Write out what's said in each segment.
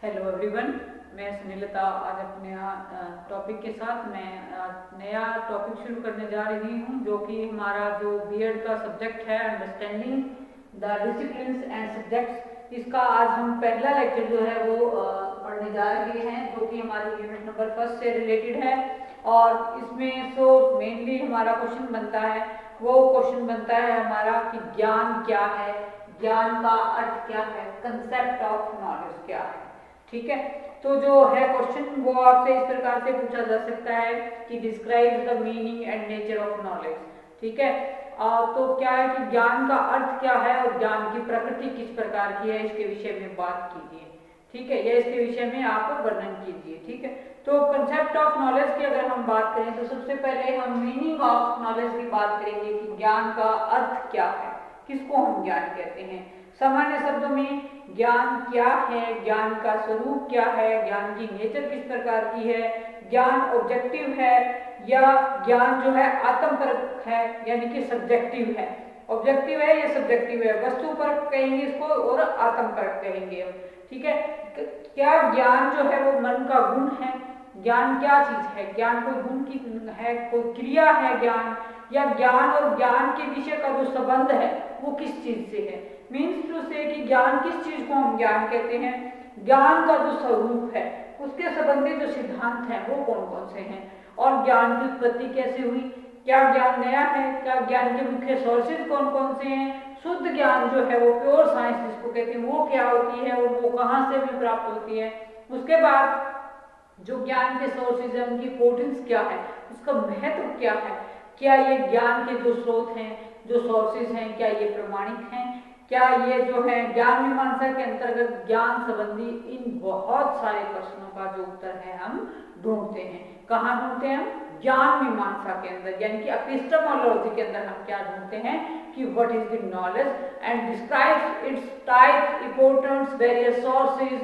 Hello everyone, मैं सुनीलता आज अपने टॉपिक के साथ नया टॉपिक शुरू करने जा रही हूँ, जो कि हमारा जो बीएड का सब्जेक्ट है understanding the disciplines and subjects. इसका आज हम पहला लेक्चर जो है वो पढ़ने जा रहे हैं, जो कि हमारी यूनिट नंबर 1 से रिलेटेड है। और इसमें मेनली हमारा क्वेश्चन बनता है, हमारा कि ज्ञान क्या है, ज्ञान का अर्थ क्या है, कंसेप्ट ऑफ नॉलेज क्या है। ठीक है, तो जो है क्वेश्चन वो आपसे इस प्रकार से पूछा जा सकता है कि describe the meaning and nature of knowledge. ठीक है, तो क्या है कि ज्ञान का अर्थ क्या है और ज्ञान की प्रकृति किस प्रकार की है, इसके विषय में बात कीजिए। ठीक है, या इसके विषय में आप वर्णन कीजिए। ठीक है, तो कंसेप्ट ऑफ नॉलेज की अगर हम बात करें तो सबसे पहले हम मीनिंग ऑफ नॉलेज की बात करेंगे कि ज्ञान का अर्थ क्या है, किसको हम ज्ञान कहते हैं। सामान्य शब्दों में ज्ञान क्या है, ज्ञान का स्वरूप क्या है, ज्ञान की नेचर किस प्रकार की है, ज्ञान ऑब्जेक्टिव है या ज्ञान जो है आत्मपरक है यानी कि सब्जेक्टिव है। ऑब्जेक्टिव है या सब्जेक्टिव है, वस्तु परक कहेंगे इसको और आत्मपरक कहेंगे हम। ठीक है, क्या ज्ञान जो है वो मन का गुण है, ज्ञान क्या चीज है, ज्ञान कोई गुण की है, कोई क्रिया है ज्ञान, या ज्ञान और ज्ञान के विषय का जो संबंध है वो किस चीज से है। मीन्स टू से कि ज्ञान किस चीज को हम ज्ञान कहते हैं, ज्ञान का जो स्वरूप है उसके संबंधी जो सिद्धांत हैं वो कौन कौन से हैं, और ज्ञान की उत्पत्ति कैसे हुई, क्या ज्ञान नया है, क्या ज्ञान के मुख्य सोर्सेज कौन कौन से हैं, शुद्ध ज्ञान जो है वो प्योर साइंस जिसको कहते हैं वो क्या होती है और वो कहाँ से भी प्राप्त होती है। उसके बाद जो ज्ञान के सोर्सेज है उनकी इंपोर्टेंस क्या है, उसका महत्व क्या है, क्या ये ज्ञान के जो स्रोत हैं, जो सोर्सेज हैं, क्या ये प्रमाणिक हैं, क्या ये जो है ज्ञान मीमांसा के अंतर्गत ज्ञान संबंधी इन बहुत सारे प्रश्नों का जो उत्तर है हम ढूंढते हैं। कहाँ ढूंढते हैं हम? ज्ञान मीमांसा के अंदर, यानी कि एपिस्टेमोलॉजी के अंदर हम क्या ढूंढते हैं कि what is the knowledge and describes it's type, importance, various sources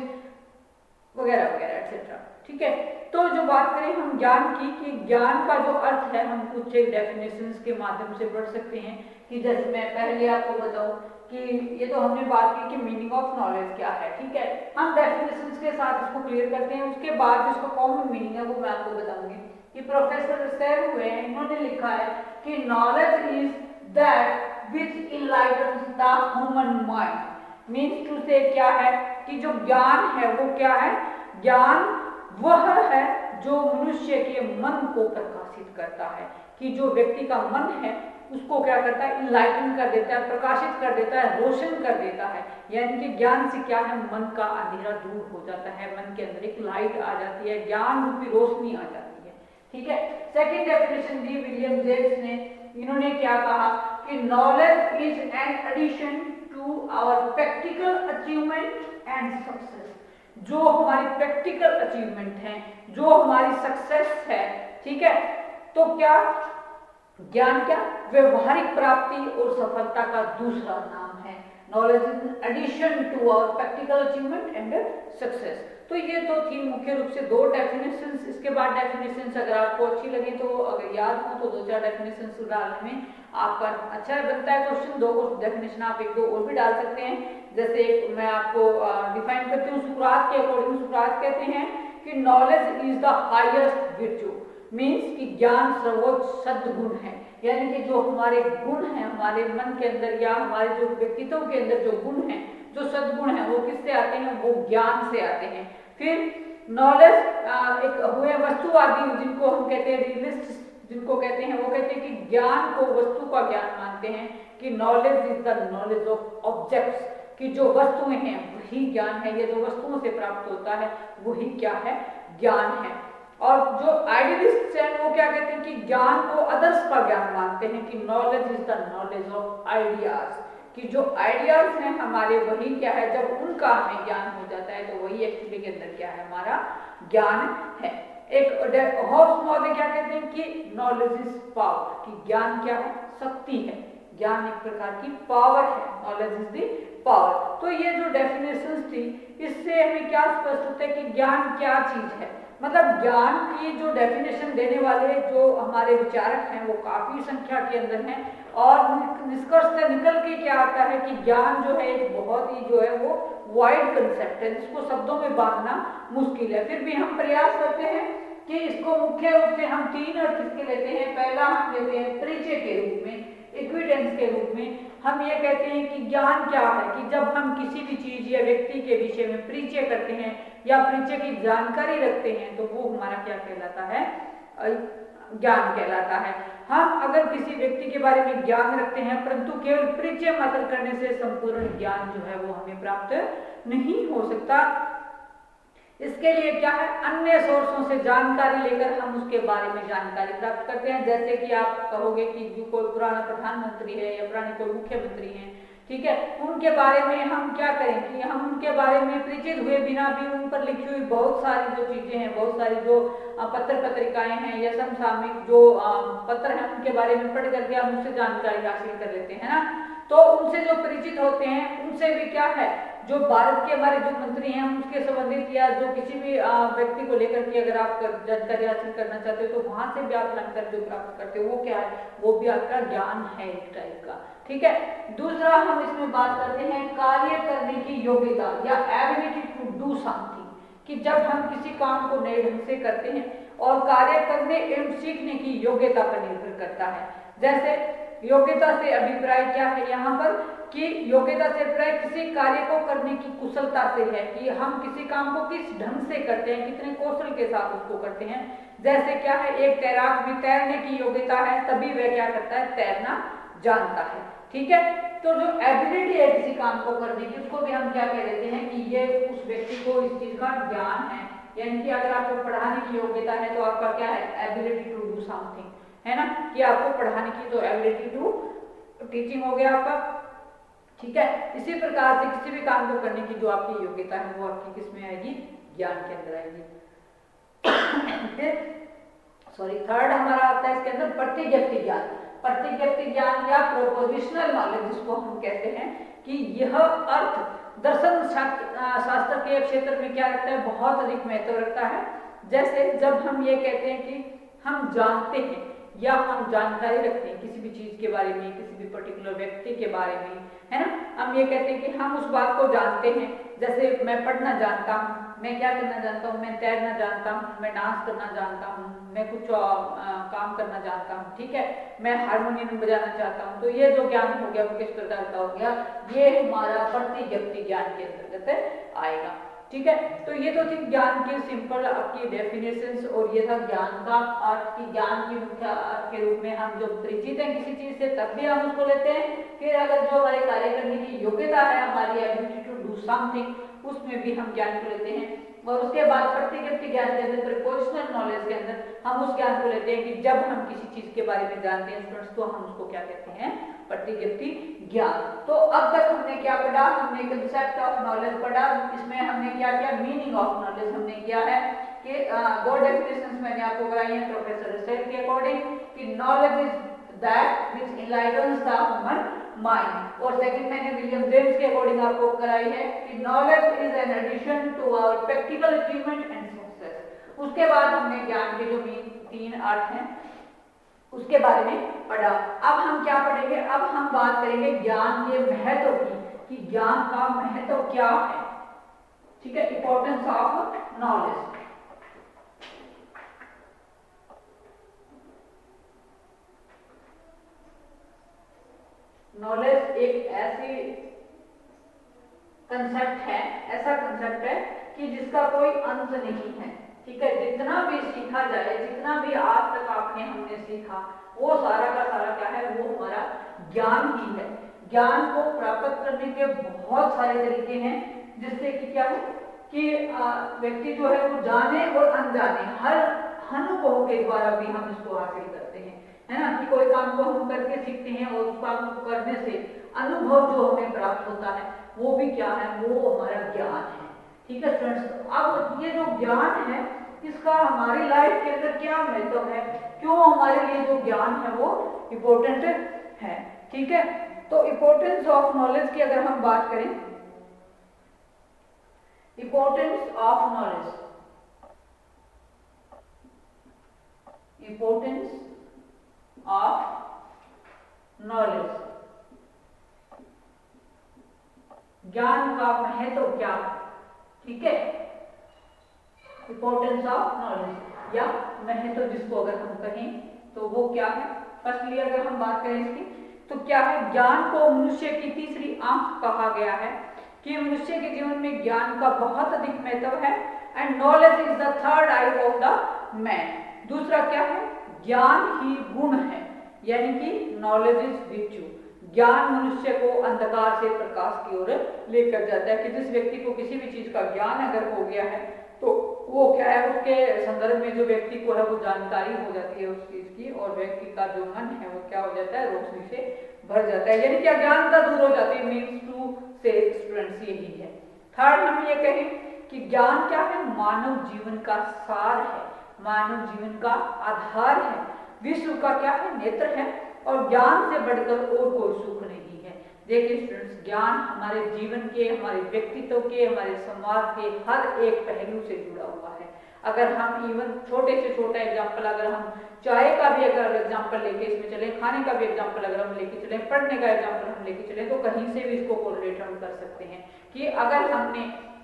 वगैरह वगैरह एक्सेट्रा। ठीक है, तो जो बात करें हम ज्ञान की कि ज्ञान का जो अर्थ है हम कुछ एक डेफिनेशंस के माध्यम से पढ़ सकते हैं। कि जैसे मैं पहले आपको बताऊं कि ये तो हमने बात की कि मीनिंग ऑफ नॉलेज क्या है। ठीक है, हम डेफिनेशंस के साथ इसको क्लियर करते हैं, उसके बाद जिसका कॉमन मीनिंग है वो मैं आपको बताऊंगी। कि प्रोफेसर सैर हुए हैं, इन्होंने लिखा है कि knowledge is that which enlightens the human mind. Means to say क्या है कि जो ज्ञान है वो क्या है, ज्ञान वह है जो मनुष्य के मन को प्रकाशित करता है। कि जो व्यक्ति का मन है उसको क्या करता है, इनलाइटन कर देता है, प्रकाशित कर देता है, रोशन कर देता है। यानी कि ज्ञान से क्या है, मन का अंधेरा दूर हो जाता है, मन के अंदर एक लाइट आ जाती है, ज्ञान रूपी रोशनी आ जाती है। ठीक है, सेकेंड डेफिनेशन दी विलियम जेम्स ने, इन्होंने क्या कहा कि knowledge is an addition to our practical achievement and success. जो हमारी प्रैक्टिकल अचीवमेंट है, जो हमारी सक्सेस है। ठीक है, तो क्या ज्ञान क्या व्यवहारिक प्राप्ति और सफलता का दूसरा नाम है। Knowledge is addition to our practical achievement and success. तो ये तो थी मुख्य रूप से दो डेफिनेशंस। इसके बाद डेफिनेशंस अगर आपको अच्छी लगी तो अगर याद हो तो दो चार डेफिनेशंस डालने में आपका अच्छा बनता है क्वेश्चन। दो डेफिनेशन आप एक दो और भी डाल सकते हैं। जैसे एक मैं आपको डिफाइन करती हूँ सुकरात के अकॉर्डिंग। सुकरात कहते हैं कि knowledge is the highest virtue. Means कि ज्ञान सर्वोच्च सद्गुण है। यानी कि जो हमारे गुण हैं हमारे मन के अंदर या हमारे जो व्यक्तित्व के अंदर जो गुण हैं, जो सद्गुण हैं, वो किससे आते हैं, वो ज्ञान से आते हैं। फिर नॉलेज एक हुए वस्तुवादी जिनको हम कहते हैं रियलिस्ट जिनको कहते हैं, वो कहते हैं कि ज्ञान को वस्तु का ज्ञान मानते हैं। कि knowledge is the knowledge of objects. कि जो वस्तुएं हैं वही ज्ञान है, या जो वस्तुओं से प्राप्त होता है वही क्या है, ज्ञान है। और जो आइडियलिस्ट हैं वो क्या कहते हैं कि ज्ञान को अदर्स का ज्ञान मानते हैं। कि knowledge is the knowledge of ideas. कि जो आइडियाज हैं हमारे वही क्या है, जब उनका हमें ज्ञान हो जाता है तो वही एक्चुअली के अंदर क्या है, हमारा ज्ञान है। एक हॉब्स महोदय क्या कहते हैं कि नॉलेज इज पावर। कि ज्ञान क्या है, शक्ति है, ज्ञान एक प्रकार की पावर है, नॉलेज इज द पावर। तो ये जो डेफिनेशंस थी इससे हमें क्या स्पष्ट होता है कि ज्ञान क्या चीज है। मतलब ज्ञान की जो डेफिनेशन देने वाले जो हमारे विचारक हैं वो काफी संख्या के अंदर हैं। और निष्कर्ष से निकल के क्या आता है कि ज्ञान जो है एक बहुत ही जो है वो वाइड कंसेप्ट है जिसको शब्दों में बांधना मुश्किल है। फिर भी हम प्रयास करते हैं कि इसको मुख्य रूप से हम 3 अर्थ इसके लेते हैं। पहला हम लेते हैं परिचय के रूप में, एक्विडेंस के रूप में। हम ये कहते हैं कि ज्ञान क्या है, कि जब हम किसी भी चीज या व्यक्ति के विषय में परिचय करते हैं या परिचय की जानकारी रखते हैं तो वो हमारा क्या कहलाता है, ज्ञान कहलाता है। हम अगर किसी व्यक्ति के बारे में ज्ञान रखते हैं परंतु केवल परिचय मात्र करने से संपूर्ण ज्ञान जो है वो हमें प्राप्त नहीं हो सकता। इसके लिए क्या है, अन्य सोर्सों से जानकारी लेकर हम उसके बारे में जानकारी प्राप्त करते हैं। जैसे कि आप कहोगे कि जो कोई पुराना प्रधानमंत्री है या पुराने कोई मुख्यमंत्री हैं, ठीक है, उनके बारे में हम क्या करें कि हम उनके बारे में परिचित हुए बिना भी उन पर लिखी हुई बहुत सारी जो चीजें हैं, बहुत सारी जो पत्र पत्रिकाएं हैं या समसामयिक जो पत्र हैं उनके बारे में पढ़ करके हम उससे जानकारी हासिल कर लेते हैं ना। तो उनसे जो परिचित होते हैं उनसे भी क्या है, जो भारत के हमारे जो मंत्री हैं उसके संबंधित या जो किसी भी व्यक्ति को लेकर के अगर आप जानकारी हासिल करना चाहते हो तो वहां से भी आप जानकारी जो प्राप्त करते हो वो क्या है, वो भी आपका ज्ञान है एक टाइप का। ठीक है, दूसरा हम इसमें बात करते हैं कार्य करने की योग्यता या एबिलिटी टू डू समथिंग, कि जब हम किसी काम को नए ढंग से करते हैं और कार्य करने एवं सीखने की योग्यता पर निर्भर करता है। जैसे योग्यता से अभिप्राय क्या है यहाँ पर, कि योग्यता से अभिप्राय किसी कार्य को करने की कुशलता से है, कि हम किसी काम को किस ढंग से करते हैं, कितने कौशल के साथ उसको करते हैं। जैसे क्या है, एक तैराक भी तैरने की योग्यता है तभी वह क्या करता है, तैरना जानता है। ठीक है, तो जो एबिलिटी है किसी काम को करने की उसको भी हम क्या कह देते हैं कि ये उस व्यक्ति को इस चीज का ज्ञान है। यानी कि अगर आपको पढ़ाने की योग्यता है तो आपका क्या है, एबिलिटी टू डू समथिंग, है ना, कि आपको पढ़ाने की तो एबिलिटी टू टीचिंग हो गया आपका। ठीक है, इसी प्रकार से किसी भी काम को करने की जो आपकी योग्यता है वो आपकी किस में आएगी, ज्ञान के अंदर आएगी। थर्ड हमारा आता है इसके अंदर प्रतिज्ञप्ति ज्ञान। प्रतिज्ञप्ति ज्ञान या प्रोपोजिशनल नॉलेज जिसको हम कहते हैं, कि यह अर्थ दर्शन शास्त्र के क्षेत्र में क्या रखता है, बहुत अधिक महत्व रखता है। जैसे जब हम ये कहते हैं कि हम जानते हैं या हम जानकारी रखते हैं किसी भी चीज के बारे में, किसी भी पर्टिकुलर व्यक्ति के बारे में, है ना, हम ये कहते हैं कि हम उस बात को जानते हैं। जैसे मैं पढ़ना जानता हूँ, मैं क्या करना जानता हूँ, मैं तैरना जानता हूँ, मैं डांस करना जानता हूँ, मैं कुछ काम करना जानता हूँ, ठीक है, मैं हारमोनियम बजाना चाहता हूँ। तो ये जो ज्ञान हो गया वो किस प्रकार का हो गया, ये हमारा प्रतिज्ञप्ति ज्ञान के अंतर्गत आएगा। ठीक है, तो ये तो थी ज्ञान की सिंपल आपकी डेफिनेशंस, और ये था ज्ञान का अर्थ, की ज्ञान की मुख्य अर्थ के रूप में हम जो परिचित हैं किसी चीज से तब भी हम उसको लेते हैं। फिर अगर जो हमारे कार्य करने की योग्यता है, हमारी एबिलिटी टू डू समथिंग, उसमें भी हम ज्ञान को लेते हैं। और उसके बाद प्रतिज्ञप्ति ज्ञान के अंदर, प्रिपोजिशनल नॉलेज के अंदर हम उस ज्ञान को लेते हैं कि जब हम किसी चीज के बारे में जानते हैं स्टूडेंट्स, तो हम उसको क्या कहते हैं, प्रतिज्ञप्ति ज्ञान। तो अब तक हमने क्या पढ़ा, हमने कंसेप्ट ऑफ नॉलेज पढ़ा। इसमें हमने क्या किया, मीनिंग ऑफ नॉलेज हमने किया है कि दो डेफिनेशंस मैंने आपको कराई है प्रोफेसर रसेल के अकॉर्डिंग, कि knowledge is that which enlightens the human mind, और सेकंड मैंने विलियम जेम्स के अकॉर्डिंग आपको कराई है कि knowledge is an addition to our practical achievement and success. उसके बाद हमने ज्ञान के जो तीन अर्थ हैं उसके बारे में पढ़ा। अब हम क्या पढ़ेंगे, अब हम बात करेंगे ज्ञान के महत्व की, कि ज्ञान का महत्व क्या है। ठीक है, इंपॉर्टेंस ऑफ नॉलेज। नॉलेज एक ऐसी कंसेप्ट है, ऐसा कंसेप्ट है कि जिसका कोई अंत नहीं है। ठीक है, जितना भी सीखा जाए, जितना भी आज तक हमने सीखा, वो सारा का सारा क्या है, वो हमारा ज्ञान ही है। ज्ञान को प्राप्त करने के बहुत सारे तरीके हैं, जिससे कि क्या है कि व्यक्ति जो है वो जाने और अनजाने हर अनुभव के द्वारा भी हम इसको हासिल करते हैं, है ना, कि कोई काम को हम करके सीखते हैं और उस काम को करने से अनुभव जो हमें प्राप्त होता है वो भी क्या है, वो हमारा ज्ञान है। ठीक है स्टूडेंट्स, अब ये जो ज्ञान है इसका हमारी लाइफ के अंदर क्या महत्व है, क्यों हमारे लिए जो ज्ञान है वो इम्पोर्टेंट है। ठीक है, तो इम्पोर्टेंस ऑफ नॉलेज की अगर हम बात करें, importance of knowledge, importance of knowledge, ज्ञान का महत्व क्या है, ठीक है, इंपॉर्टेंस ऑफ नॉलेज या महत्व जिसको अगर हम कहें तो वो क्या है। फर्स्टली अगर हम बात करें इसकी तो क्या है, ज्ञान को मनुष्य की तीसरी आंख कहा गया है कि मनुष्य के जीवन में ज्ञान का बहुत अधिक महत्व है। And knowledge is the third I of the man. दूसरा क्या है, ज्ञान ही गुण है, यानी कि नॉलेज इज विर्च्यू। ज्ञान मनुष्य को अंधकार से प्रकाश की ओर लेकर जाता है कि जिस व्यक्ति को किसी भी चीज का ज्ञान अगर हो गया है तो वो क्या है, उसके संदर्भ में जो व्यक्ति को है वो जानकारी हो जाती है उस चीज की, और व्यक्ति का जो मन है वो क्या हो जाता है, रोशनी से भर जाता है, यानी कि अज्ञानता दूर हो जाती है। मीन्स टू से स्टूडेंट्स यही है। थर्ड हम ये कहें कि ज्ञान क्या है, मानव जीवन का सार है, मानव जीवन का आधार है, विश्व का क्या है, नेत्र है, और ज्ञान से बढ़कर और कोई सुख नहीं है। देखिए स्टूडेंट्स, ज्ञान हमारे जीवन के, हमारे व्यक्तित्व के, हमारे समाज के हर एक पहलू से जुड़ा हुआ है। अगर हम इवन छोटे से छोटा एग्जाम्पल, अगर हम चाय का भी अगर एग्जाम्पल लेके इसमें चले, खाने का भी एग्जाम्पल अगर हम लेके चले, पढ़ने का एग्जाम्पल हम लेके चले, तो कहीं से भी इसको कोरिलेट हम कर सकते हैं कि अगर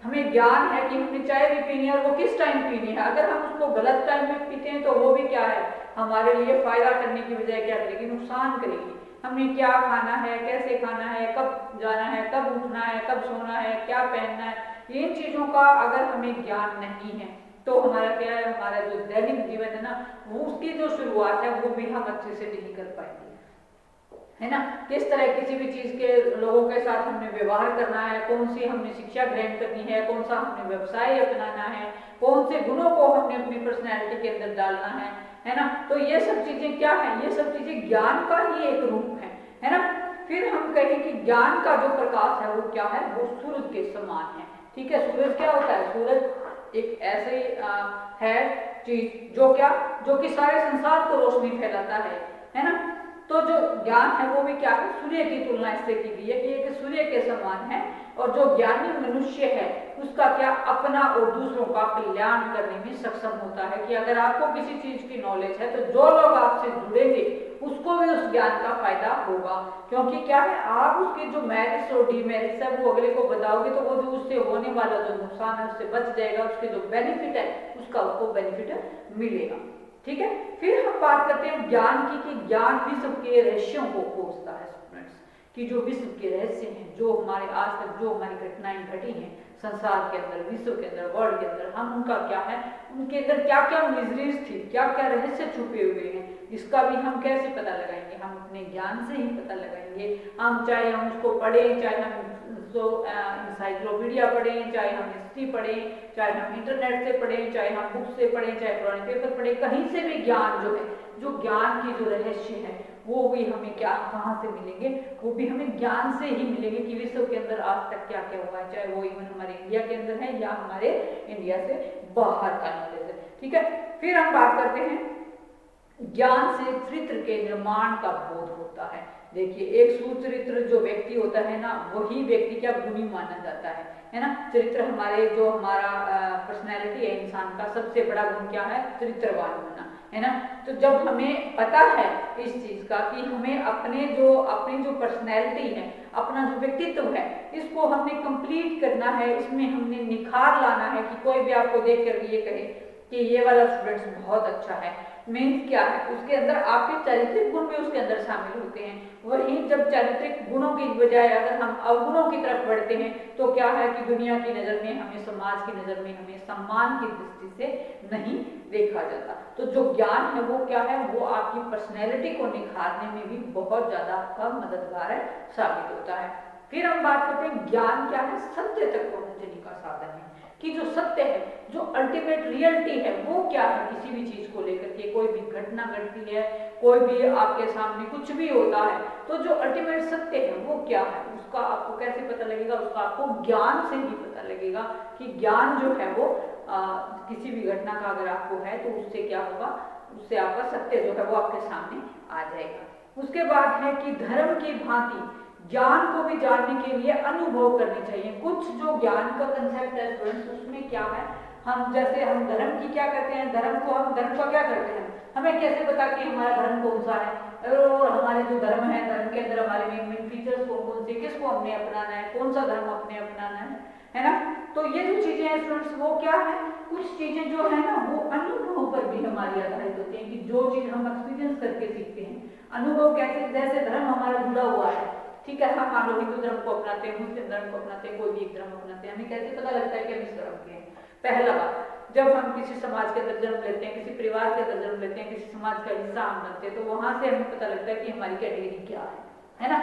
हमें ज्ञान है कि हमें चाय भी पीनी है और वो किस टाइम पीनी है, अगर हम उसको गलत टाइम में पीते हैं तो वो भी क्या है, हमारे लिए फायदा करने की बजाय क्या करेगी, नुकसान करेगी। हमें क्या खाना है, कैसे खाना है, कब जाना है, कब उठना है, कब सोना है, क्या पहनना है, इन चीजों का अगर हमें ज्ञान नहीं है तो हमारा क्या है, हमारा जो दैनिक जीवन है ना, वो उसकी जो शुरुआत है वो भी हम अच्छे से नहीं कर पाएंगे, है ना। किस तरह किसी भी चीज के लोगों के साथ हमने व्यवहार करना है, कौन सी हमने शिक्षा ग्रहण करनी है, कौन सा हमने व्यवसाय अपनाना है, कौन से गुणों को हमने अपनी पर्सनैलिटी के अंदर डालना है ना। तो ये सब चीजें क्या है, ये सब चीजें ज्ञान का ही एक रूप है ना। फिर हम कहें कि ज्ञान का जो प्रकाश है वो क्या है, वो सूरज के समान है, ठीक है। सूरज क्या होता है, सूरज एक ऐसे है चीज जो कि सारे संसार को रोशनी फैलाता है ना। तो जो ज्ञान है वो भी क्या है, सूर्य की तुलना इससे की गई है कि एक सूर्य के समान है, और जो ज्ञानी मनुष्य है उसका क्या, अपना और दूसरों का कल्याण करने में सक्षम होता है। कि अगर आपको किसी चीज की नॉलेज है तो जो लोग आपसे जुड़ेंगे उसको भी उस ज्ञान का फायदा होगा, क्योंकि क्या है, आप उसके जो मेरिट्स और डीमेरिट्स है वो अगले को बताओगे तो वो जो उससे होने वाला जो नुकसान है उससे बच जाएगा, उसके जो बेनिफिट है उसका उसको बेनिफिट मिलेगा, ठीक है। फिर हम बात करते हैं ज्ञान की कि ज्ञान विश्व के रहस्यों को खोजता है स्टूडेंट्स, कि जो विश्व के रहस्य हैं, जो हमारे आज तक जो हमारी घटनाएं घटी हैं संसार के अंदर, विश्व के अंदर, वर्ल्ड के अंदर, हम उनका क्या है, उनके अंदर क्या क्या मिजरीज थी, क्या क्या रहस्य छुपे हुए हैं, इसका भी हम कैसे पता लगाएंगे, हम अपने ज्ञान से ही पता लगाएंगे। हम चाहे हम उसको पढ़ें, चाहे हम इंसाइक्लोपीडिया पढ़ें, चाहे हम हिस्ट्री पढ़ें, चाहे हम इंटरनेट से पढ़ें, चाहे हम बुक से पढ़ें, चाहे पुराने पेपर पढ़ें, कहीं से भी ज्ञान जो है, जो ज्ञान की जो रहस्य है वो भी हमें क्या, कहाँ से मिलेंगे, वो भी हमें ज्ञान से ही मिलेंगे कि विश्व के अंदर आज तक क्या क्या हुआ है, चाहे वो इवन हमारे इंडिया के अंदर है या हमारे इंडिया से बाहर का नॉलेज है, ठीक है। फिर हम बात करते हैं ज्ञान से चरित्र के निर्माण का बोध होता है। देखिए, एक सुचरित्र जो व्यक्ति होता है ना, वही व्यक्ति क्या गुणी माना जाता है ना। चरित्र हमारे जो हमारा पर्सनैलिटी है इंसान का, सबसे बड़ा गुण क्या है, चरित्रवान होना, है ना। तो जब हमें पता है इस चीज का कि हमें अपनी जो पर्सनैलिटी है, अपना जो व्यक्तित्व है, इसको हमने कंप्लीट करना है, इसमें हमने निखार लाना है कि कोई भी आपको देख कर ये कहे कि ये वाला स्टूडेंट बहुत अच्छा है, मीन्स क्या है, उसके अंदर आपके चारित्रिक गुण भी उसके अंदर शामिल होते हैं। वहीं जब चारित्रिक गुणों की बजाय अगर हम अवगुणों की तरफ बढ़ते हैं तो क्या है कि दुनिया की नजर में हमें, समाज की नजर में हमें सम्मान की दृष्टि से नहीं देखा जाता। तो जो ज्ञान है वो क्या है, वो आपकी पर्सनैलिटी को निखारने में भी बहुत ज्यादा आपका मददगार साबित होता है। फिर हम बात करते हैं ज्ञान क्या है, सत्य तक पहुंचने का साधन है, कि जो सत्य है, जो अल्टीमेट रियलिटी है वो क्या है, किसी भी चीज को लेकर के कोई भी घटना घटती है, कोई भी आपके सामने कुछ भी होता है, तो जो अल्टीमेट सत्य है वो क्या है, उसका आपको कैसे पता लगेगा, उसका आपको ज्ञान से ही पता लगेगा। कि ज्ञान जो है वो किसी भी घटना का अगर आपको है तो उससे क्या होगा, उससे आपका सत्य जो है वो आपके सामने आ जाएगा। उसके बाद है कि धर्म की भांति ज्ञान को भी जानने के लिए अनुभव करने चाहिए। कुछ जो ज्ञान का कंसेप्ट है स्टूडेंट्स, उसमें क्या है, हम जैसे हम धर्म की क्या करते हैं, धर्म का क्या करते हैं, हमें कैसे पता कि हमारा धर्म कौन सा है और हमारे जो धर्म है, धर्म के अंदर हमारे मेन फीचर्स कौन कौन से, किसको हमने अपनाना है, कौन सा धर्म अपने अपनाना है ना। तो ये जो चीजें हैं स्टूडेंट्स, वो क्या है, कुछ चीजें जो है ना वो अनुभव पर भी हमारी आधारित होती हैं, कि जो चीज हम एक्सपीरियंस करके सीखते हैं। अनुभव कैसे, जैसे धर्म हमारा जुड़ा हुआ है, ठीक है, हम मान लो हिंदू धर्म को अपनाते हैं, मुस्लिम धर्म को अपनाते हैं, कोई भी एक धर्म अपनाते हैं, हमें कैसे पता लगता है कि हम इस धर्म के हैं। पहला बात, जब हम किसी समाज के अंदर जन्म लेते हैं, किसी परिवार के अंदर जन्म लेते हैं, किसी समाज का हिस्सा हम बनते हैं, तो वहां से हमें पता लगता है कि हमारी कैटेगरी क्या है ना।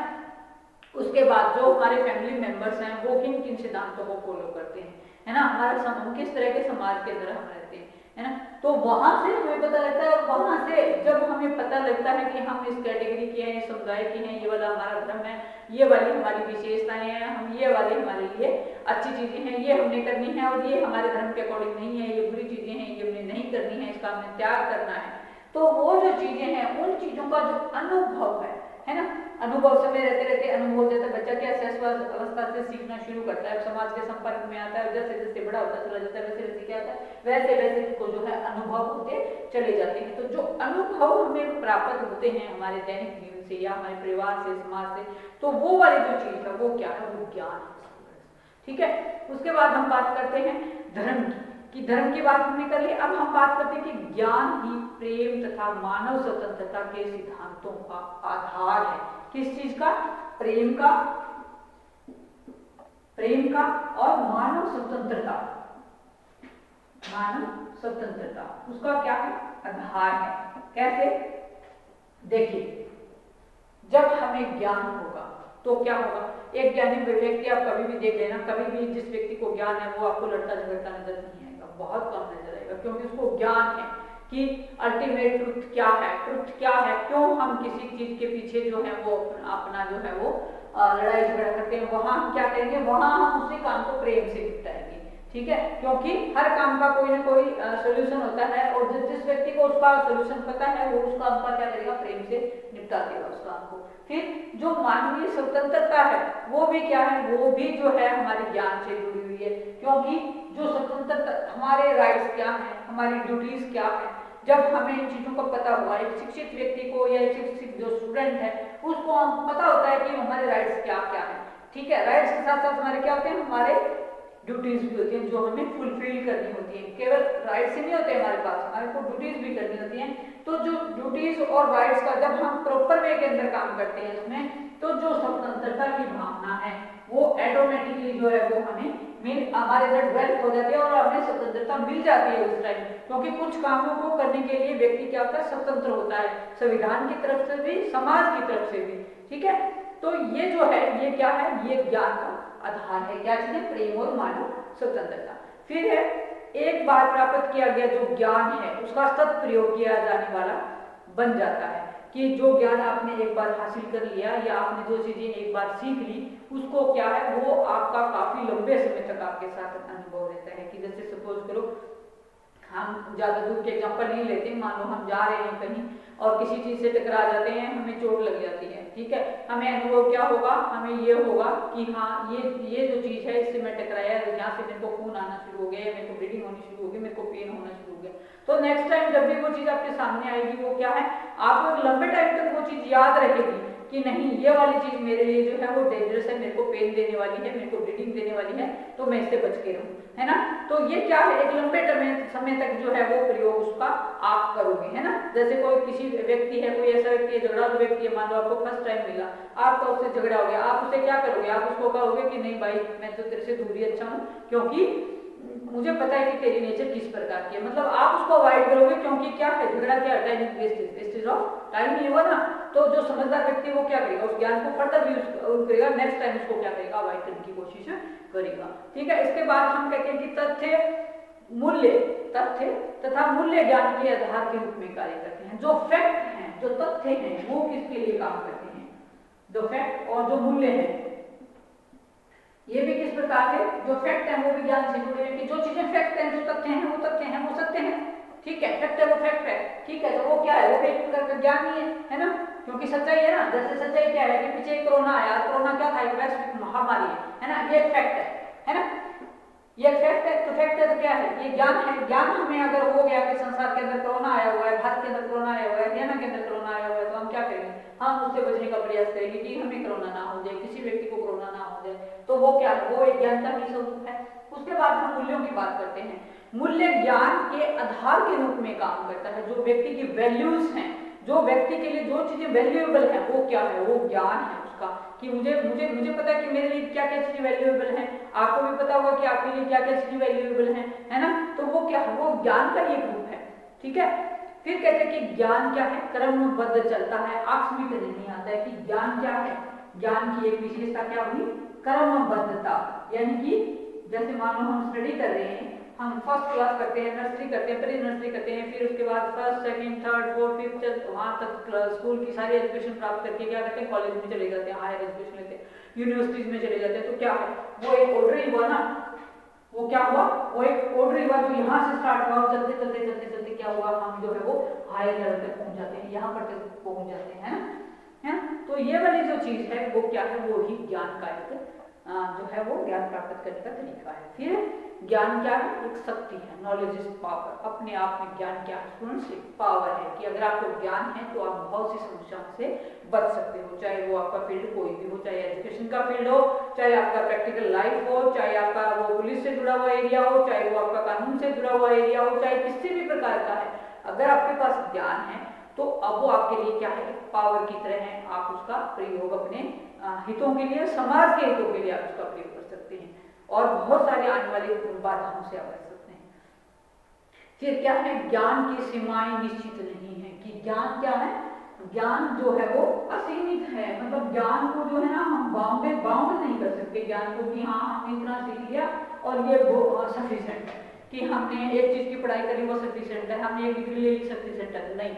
उसके बाद जो हमारे फैमिली मेंबर्स हैं वो किन किन सिद्धांतों को फॉलो करते हैं, है ना, हमारा हम किस तरह के समाज के अंदर हम रहते हैं, है ना। तो वहां से हमें पता लगता है, और वहां से जब हमें पता लगता है कि हम इस कैटेगरी के हैं, इस समुदाय के हैं, ये वाला हमारा धर्म है, ये वाली हमारी विशेषताएं हैं, हम ये वाली हमारे लिए अच्छी चीजें हैं, ये हमने करनी है, और ये हमारे धर्म के अकॉर्डिंग नहीं है, ये बुरी चीजें हैं, ये हमने नहीं करनी है, इसका हमें त्याग करना है। तो वो जो चीजें हैं, उन चीजों का जो अनुभव है ना, अनुभव समय रहते रहते अनुभव, जैसे बच्चा क्या अवस्था से सीखना शुरू करता है, समाज के संपर्क में आता है, जैसे जैसे बड़ा होता चला जाता है, वैसे वैसे क्या आता है, वैसे वैसे उसको जो है अनुभव होते चले जाते हैं। तो जो अनुभव हमें प्राप्त होते हैं हमारे दैनिक जीवन से या हमारे परिवार से, समाज से, तो वो वाली जो चीज है वो क्या है, वो ज्ञान है, ठीक है। उसके बाद हम बात करते हैं धर्म की, कि धर्म की बात हमने कर ली। अब हम बात करते हैं कि ज्ञान ही प्रेम तथा मानव स्वतंत्रता के सिद्धांतों का आधार है। किस चीज का, प्रेम का और मानव स्वतंत्रता, उसका क्या है, आधार है। कैसे, देखिए, जब हमें ज्ञान होगा तो क्या होगा, एक ज्ञानी व्यक्ति आप कभी भी देख लेना, कभी भी जिस व्यक्ति को ज्ञान है वो आपको लड़ता झगड़ता नजर नहीं आएगा, बहुत कम नजर आएगा, क्योंकि उसको ज्ञान है कि अल्टीमेट ट्रुथ क्या है, क्यों हम किसी चीज के पीछे जो है वो अपना जो है वो लड़ाई झगड़ा करते हैं। वहां हम क्या करेंगे, वहां हम उसी काम को प्रेम से निपटाएंगे, ठीक है, क्योंकि हर काम का कोई ना कोई सोल्यूशन होता है, और जिस व्यक्ति को उसका सोल्यूशन पता है वो उस काम का क्या करेगा, प्रेम से निपटा देगा उस काम को। फिर जो मानवीय स्वतंत्रता है वो भी क्या है, वो भी जो है हमारे ज्ञान से जुड़ी हुई है, क्योंकि जो स्वतंत्रता, हमारे राइट्स क्या है, हमारी ड्यूटीज क्या है, जब हमें इन चीजों का पता हुआ, एक शिक्षित व्यक्ति को या एक शिक्षित जो स्टूडेंट है उसको पता होता है कि हमारे राइट्स क्या क्या है, ठीक है। राइट्स के साथ साथ हमारे क्या होते हैं, हमारे ड्यूटीज भी होती हैं जो हमें फुलफिल करनी होती हैं। केवल राइट्स ही नहीं होते हमारे पास, हमारे को ड्यूटीज भी करनी होती हैं। तो जो ड्यूटीज और राइट्स का जब हम प्रॉपर वे के अंदर काम करते हैं इसमें, तो जो स्वतंत्रता की भावना है वो ऑटोमेटिकली जो है वो हमें हमारे अंदर डेवलप हो जाती है, और हमें स्वतंत्रता मिल जाती है उस टाइम, क्योंकि कुछ कामों को करने के लिए व्यक्ति क्या होता है, स्वतंत्र होता है, संविधान की तरफ से भी, समाज की तरफ से भी, ठीक है। तो ये जो है, ये क्या है, ये ज्ञान का आधार है। क्या चीज है, प्रेम और मानव स्वतंत्रता। फिर है, एक बार प्राप्त किया गया जो ज्ञान है उसका सदप्रयोग किया जाने वाला बन जाता है, कि जो ज्ञान आपने एक बार हासिल कर लिया या आपने जो चीजें एक बार सीख ली, उसको क्या है, वो आपका काफी लंबे समय तक आपके साथ अनुभव रहता है। कि जैसे सपोज करो, हम ज्यादा दूर के एग्जांपल नहीं लेते, मान लो हम जा रहे हैं कहीं और किसी चीज से टकरा जाते हैं, हमें चोट लग जाती है, ठीक है, हमें अनुभव क्या होगा, हमें ये होगा कि हाँ ये जो चीज है इससे मैं टकराया, यहाँ से मेरे को खून आना शुरू हो गया, मेरे को ब्लीडिंग होनी शुरू हो गई, मेरे को पेन होना शुरू हो गया। तो नेक्स्ट टाइम जब भी वो चीज आपके सामने आएगी, वो क्या है, आपको एक लंबे टाइम तक वो चीज याद रहेगी कि नहीं, ये वाली चीज मेरे लिए जो है वो डेंजरस है, मेरे को पेन देने वाली है, मेरे को ब्लीडिंग देने वाली है, तो मैं इससे बच के रहूं, है ना। तो ये क्या है, एक लंबे समय तक जो है वो प्रयोग उसका आप करोगे, है ना। जैसे कोई किसी व्यक्ति है, कोई ऐसा व्यक्ति है, झगड़ालू व्यक्ति है, मान लो आपको फर्स्ट टाइम मिला, आपका उससे झगड़ा हो गया, आप उससे क्या करोगे, आप उसको कहोगे कि नहीं भाई मैं तो तेरे से दूरी अच्छा हूँ, क्योंकि मुझे पता है कि तेरी नेचर किस प्रकार की है, मतलब आप उसको अवॉइड करोगे, क्योंकि क्या है, झगड़ा क्या है, टाइम वेस्टेज ऑफ टाइम ही हुआ ना। तो जो समझदार व्यक्ति वो क्या करेगा, उस ज्ञान को फर्दर यूज करेगा, नेक्स्ट टाइम उसको क्या करेगा, अवॉइड करने की कोशिश करेगा, ठीक है। इसके बाद हम कहते हैं कि तथ्य तथा मूल्य ज्ञान के आधार के रूप में कार्य करते हैं। जो फैक्ट हैं, जो तथ्य हैं, वो किसके लिए काम करते हैं, जो फैक्ट और जो मूल्य हैं, ये भी किस प्रकार के, जो फैक्ट है वो भी ज्ञान से जुड़े हैं, कि जो चीजें फैक्ट हैं, जो तथ्य हैं वो तथ्य हैं, वो सत्य हैं, ठीक है, फैक्ट है वो फैक्ट है, ठीक है, तो वो क्या है, वो एक प्रकार का ज्ञान ही है ना, क्योंकि सच्चाई है ना। जैसे सच्चाई क्या है कि पीछे कोरोना आया, कोरोना क्या था, एक वैश्विक महामारी है ना, ये एक फैक्ट है ना। ये फैक्ट है। तो फैक्ट है तो क्या है, ये ज्ञान है। ज्ञान हमें अगर हो गया कि संसार के अंदर कोरोना आया हुआ है, भारत के अंदर कोरोना आया हुआ है, हरियाणा के अंदर कोरोना आया हुआ है, तो हम क्या करेंगे, हम उससे बचने का प्रयास करेंगे कि हमें कोरोना ना हो जाए, किसी व्यक्ति को कोरोना ना हो जाए। तो वो क्या है, वो एक ज्ञान का ही स्वरूप है। उसके बाद हम मूल्यों की बात करते हैं। मूल्य ज्ञान के आधार के रूप में काम करता है। जो व्यक्ति की वैल्यूज हैं, जो व्यक्ति के लिए जो चीजें वैल्यूएबल है, वो क्या है, वो ज्ञान है उसका। कि मुझे मुझे मुझे पता है कि मेरे लिए क्या क्या चीजें वैल्यूएबल है, आपको भी पता होगा कि आपके लिए क्या क्या चीजें वैल्यूएबल है ना। तो वो क्या है, वो ज्ञान का ही एक रूप है। ठीक है। फिर कहते हैं कि ज्ञान क्या है, क्रमबद्ध चलता है, आकस्मिक नहीं आता है। कि ज्ञान क्या है, ज्ञान की एक विशेषता क्या हुई, क्रमबद्धता। यानी कि जैसे मान लो हम स्टडी कर रहे हैं, हम फर्स्ट क्लास करते हैं, नर्सरी करते हैं, प्री नर्सरी करते हैं, फिर उसके बाद first second third fourth fifth वहां तक स्कूल की सारी एजुकेशन प्राप्त करके क्या करते हैं, कॉलेज में चले जाते हैं, हायर एजुकेशन लेते हैं, यूनिवर्सिटीज में चले जाते हैं। तो क्या है, वो एक ऑर्डर ही हुआ ना। वो क्या हुआ, वो एक ऑर्डर ही हुआ जो यहाँ से स्टार्ट हुआ, चलते चलते चलते चलते क्या हुआ, हम जो है वो हायर लेवल तक पहुंच जाते हैं, यहाँ पर तक पहुंच जाते हैं, है ना। तो ये वाली जो चीज है वो क्या है, वो ही ज्ञान का एक जो है वो ज्ञान प्राप्त करने का तरीका है। फिर ज्ञान क्या है, एक शक्ति है, नॉलेज इज पावर। अपने आप में ज्ञान क्या है, स्टूडेंट्स, एक पावर है कि अगर आपको ज्ञान है तो आप बहुत सी समस्याओं से बच सकते हो। चाहे वो आपका फील्ड कोई भी हो, चाहे एजुकेशन का फील्ड हो, चाहे आपका प्रैक्टिकल लाइफ हो, चाहे आपका वो पुलिस से जुड़ा हुआ एरिया हो, चाहे वो आपका कानून से जुड़ा हुआ एरिया हो, चाहे किसी भी प्रकार का है, अगर आपके पास ज्ञान है तो अब वो आपके लिए क्या है, पावर की तरह है। आप उसका प्रयोग अपने हितों के लिए, समाज के हितों के लिए आप उसका प्रयोग कर सकते हैं और बहुत सारे आने वाले बाधाओं से आप बच सकते हैं। फिर क्या है, ज्ञान की सीमाएं निश्चित नहीं है। कि ज्ञान क्या है, ज्ञान जो है वो असीमित है। मतलब ज्ञान को जो है ना हम बाउंड नहीं कर सकते ज्ञान को, कि हाँ हमने इतना सीख लिया और ये वो सफिशिएंट है, कि हमने एक चीज की पढ़ाई करी वो सफिशिएंट है, हमने एक डिग्री ले ली सफिशिएंट है। नहीं,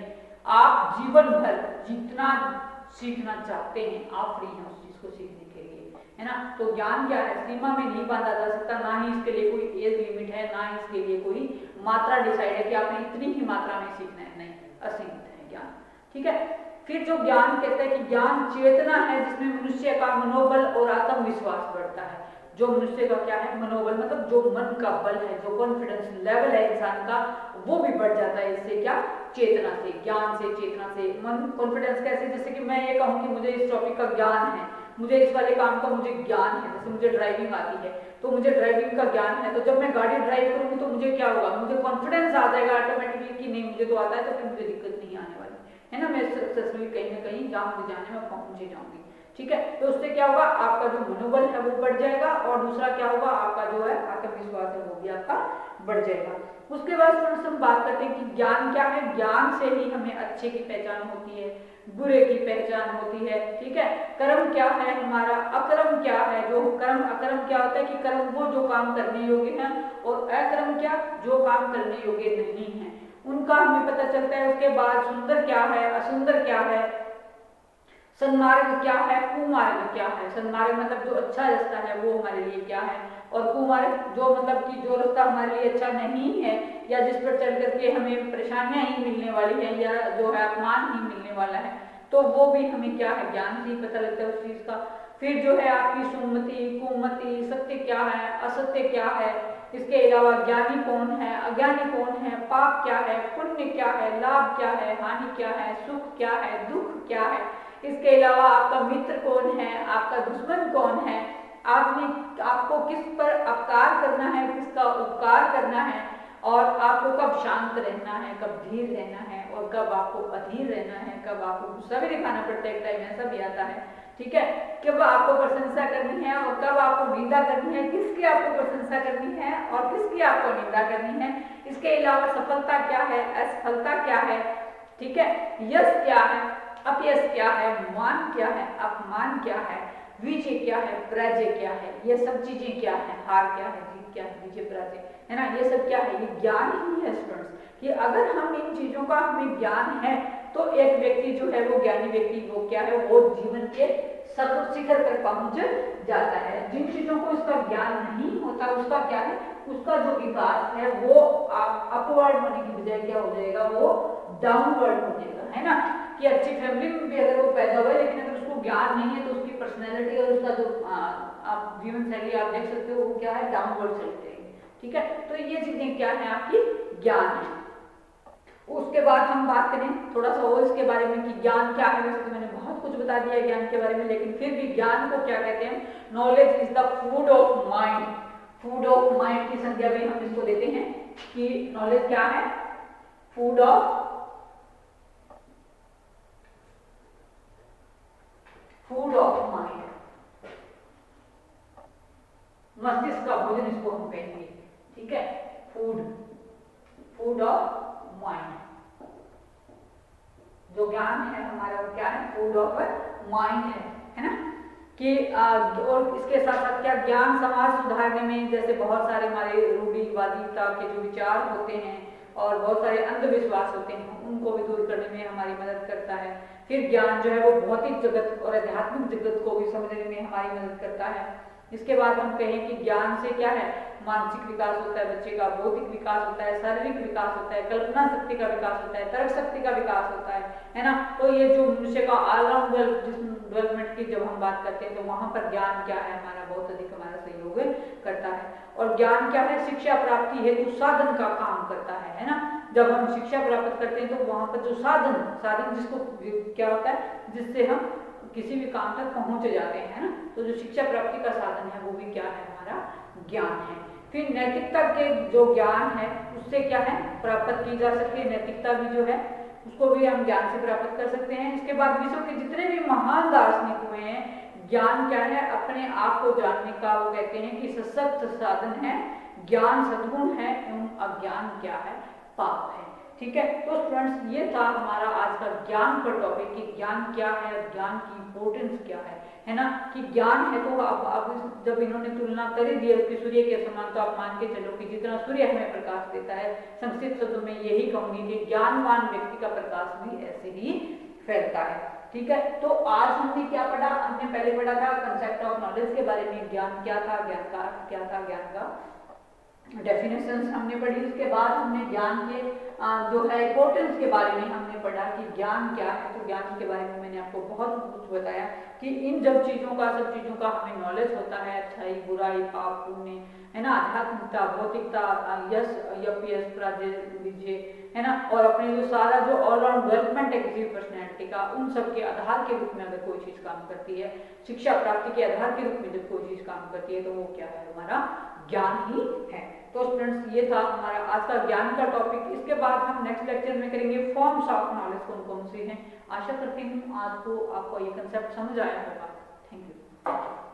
आप जीवन भर जितना सीखना चाहते हैं आप फ्री हैं उस चीज को सीखने के लिए, है ना। तो ज्ञान क्या है, सीमा में नहीं बांधा जा सकता, ना ही इसके लिए कोई एज लिमिट है, ना ही इसके लिए कोई मात्रा डिसाइड है कि आपने इतनी ही मात्रा में सीखना है। नहीं, असीमित है ज्ञान। ठीक है। फिर जो ज्ञान कहते हैं कि ज्ञान चेतना है जिसमें मनुष्य का मनोबल और आत्मविश्वास बढ़ता है। जो मनुष्य का क्या है, मनोबल, मतलब जो मन का बल है, जो कॉन्फिडेंस लेवल है इंसान का, वो भी बढ़ जाता है। इससे क्या, चेतना से, ज्ञान से, चेतना से। मन कॉन्फिडेंस कैसे, जैसे कि मैं ये कहूँ कि मुझे इस टॉपिक का ज्ञान है, मुझे इस वाले काम का मुझे ज्ञान है, जैसे मुझे ड्राइविंग आती है तो मुझे ड्राइविंग का ज्ञान है, तो जब मैं गाड़ी ड्राइव करूंगी तो मुझे क्या होगा, मुझे कॉन्फिडेंस आ जाएगा ऑटोमेटिकली कि नहीं मुझे तो आता है, तो फिर मुझे दिक्कत नहीं आने वाली, है ना। मैं सक्सेसफुली कहीं ना कहीं जहाँ मुझे जाने में पहुंच जाऊंगी। ठीक है। तो उससे क्या होगा, आपका जो मनोबल है वो बढ़ जाएगा और दूसरा क्या होगा, आपका जो है आत्मविश्वास है वो भी आपका बढ़ जाएगा। उसके बाद हम बात करते हैं कि ज्ञान क्या है। ज्ञान से ही हमें अच्छे की पहचान होती है, बुरे की पहचान होती है। ठीक है। कर्म क्या है हमारा, अकर्म क्या है। जो कर्म, अकर्म क्या होता है कि कर्म वो जो काम करने योग्य है, और अकर्म क्या, जो काम करने योग्य नहीं है, उनका हमें पता चलता है। उसके बाद सुंदर क्या है, असुंदर क्या है, सन्मार्ग क्या है, कुमार्ग क्या है। सन्मार्ग मतलब जो अच्छा रास्ता है वो हमारे लिए क्या है, और कुमार्ग जो मतलब कि जो रास्ता हमारे लिए अच्छा नहीं है, या जिस पर चल करके हमें परेशानियां ही मिलने वाली है, या जो है अपमान ही मिलने वाला है, तो वो भी हमें क्या है, ज्ञान से ही पता लगता है उस चीज का। फिर जो है आपकी सुमति, कुमति, सत्य क्या है, असत्य क्या है, इसके अलावा ज्ञानी कौन है, अज्ञानी कौन है, पाप क्या है, पुण्य क्या है, लाभ क्या है, हानि क्या है, सुख क्या है, दुख क्या है। इसके अलावा आपका मित्र कौन है, आपका दुश्मन कौन है, आपको किस पर अपकार करना है, किसका उपकार करना है, और आपको कब शांत रहना है, कब धीर रहना है, और कब आपको अधीर रहना है, कब आपको गुस्सा भी दिखाना पड़ता है, एक टाइम ऐसा भी आता है। ठीक है। कब आपको प्रशंसा करनी है और कब आपको निंदा करनी है, किसकी आपको प्रशंसा करनी है और किसकी आपको निंदा करनी है। इसके अलावा सफलता क्या है, असफलता क्या है। ठीक है। यश क्या है, अपयश क्या है, मान क्या है, अपमान क्या है, विजय क्या है, पराजय क्या है, ये सब चीजें क्या है, हार क्या है, जीत क्या है, विजय पराजय, है ना। ये सब क्या है, ये ज्ञान ही है स्टूडेंट्स। कि अगर हम इन चीजों का हमें ज्ञान है तो एक व्यक्ति जो है वो ज्ञानी व्यक्ति, वो क्या है, वो जीवन के शिखर पर पहुंच जाता है। जिन चीजों को उसका ज्ञान नहीं होता, उसका क्या है, उसका जो विकास है वो अपवर्ड होने की बजाय क्या हो जाएगा, वो डाउनवर्ड हो जाएगा, है ना। कि अच्छी फैमिली में भी अगर वो पैदा हुआ, लेकिन अगर उसको ज्ञान नहीं है तो उसकी पर्सनैलिटी और उसका जो आप जीवन शैली आप देख सकते हो वो क्या है, डाउनवर्ड चलती रहेगी। ठीक है, तो ये चीजें क्या है आपकी ज्ञान है। उसके बाद हम बात करें थोड़ा सा और इसके बारे में कि ज्ञान क्या है। वैसे तो मैंने बहुत कुछ बता दिया ज्ञान के बारे में, लेकिन फिर भी ज्ञान को क्या कहते हैं? Knowledge is the food of mind. Food of mind की संज्ञा भी हम इसको देते हैं कि नॉलेज क्या है? फूड ऑफ माइंड, मस्तिष्क का भोजन इसको हम कहेंगे। ठीक है, फूड ऑफ माइंड। जो ज्ञान है हमारा वो क्या है? फूड ऑफ माइंड है ना। कि और इसके साथ साथ क्या ज्ञान समाज सुधारने में, जैसे बहुत सारे हमारे रूढ़िवादिता के जो विचार होते हैं और बहुत सारे अंधविश्वास होते हैं, उनको भी दूर करने में हमारी मदद करता है। फिर ज्ञान जो है वो भौतिक जगत और आध्यात्मिक जगत को भी समझने में हमारी मदद करता है। इसके बाद हम कहें कि ज्ञान से क्या है? मानसिक विकास होता है बच्चे का, बौद्धिक विकास होता है, शारीरिक विकास होता है, कल्पना शक्ति का विकास होता है, तर्क शक्ति का विकास होता है ना। तो ये जो मनुष्य का ऑलराउंड डेवलपमेंट की जब हम बात करते हैं तो वहां पर ज्ञान क्या है? हमारा बहुत अधिक हमारा सहयोग करता है। और ज्ञान क्या है? शिक्षा प्राप्ति हेतु साधन का काम करता है ना। जब हम शिक्षा प्राप्त करते हैं तो वहां पर जो साधन जिसको क्या होता है, जिससे हम किसी भी काम तक पहुंच जाते हैं ना, तो जो शिक्षा प्राप्ति का साधन है वो भी क्या है? हमारा ज्ञान है। फिर नैतिकता के जो ज्ञान है उससे क्या है? प्राप्त की जा सकती है। नैतिकता भी जो है उसको भी हम ज्ञान से प्राप्त कर सकते हैं। इसके बाद विश्व के जितने भी महान दार्शनिक हुए हैं, ज्ञान क्या है? अपने आप को जानने का वो कहते हैं कि सशक्त साधन है। ज्ञान सद्गुण है एवं अज्ञान क्या है? पाप है। ठीक है, तो स्टूडेंट्स ये था हमारा आज का ज्ञान का टॉपिक कि ज्ञान क्या है, ज्ञान की इंपॉर्टेंस क्या है ना। कि ज्ञान है तो अब जब इन्होंने तुलना कर दी है उसकी सूर्य के समान, तो आप मान के चलो कि जितना सूर्य हमें प्रकाश देता है, संक्षिप्त शब्दों में यही कहूंगी कि ज्ञानवान व्यक्ति का प्रकाश भी ऐसे ही फैलता है। ठीक है, तो आज हमने क्या पढ़ा? हमने पहले पढ़ा था कंसेप्ट ऑफ नॉलेज के बारे में, ज्ञान क्या था, ज्ञान का अर्थ क्या था, ज्ञान का डेफिनेशंस हमने पढ़ी। उसके बाद हमने ज्ञान के जो है इंपॉर्टेंस के बारे में हमने पढ़ा कि ज्ञान क्या है। तो ज्ञान के बारे में मैंने आपको बहुत कुछ बताया कि इन सब चीज़ों का हमें नॉलेज होता है, अच्छाई बुराई पाप पुण्य है ना, आध्यात्मिकता भौतिकता, यश यश प्राज्य है ना, और अपने जो सारा जो ऑलराउंड डेवलपमेंट है किसी पर्सनैलिटी का, उन सब के आधार के रूप में अगर कोई चीज़ काम करती है, शिक्षा प्राप्ति के आधार के रूप में जब कोई चीज़ काम करती है तो वो क्या है? हमारा ज्ञान ही है। तो स्टूडेंट्स ये था हमारा आज का ज्ञान का टॉपिक। इसके बाद हम नेक्स्ट लेक्चर में करेंगे फॉर्म्स ऑफ नॉलेज कौन कौन सी हैं। आशा करती हूँ आज को आपको ये कंसेप्ट समझ आया होगा। Thank you.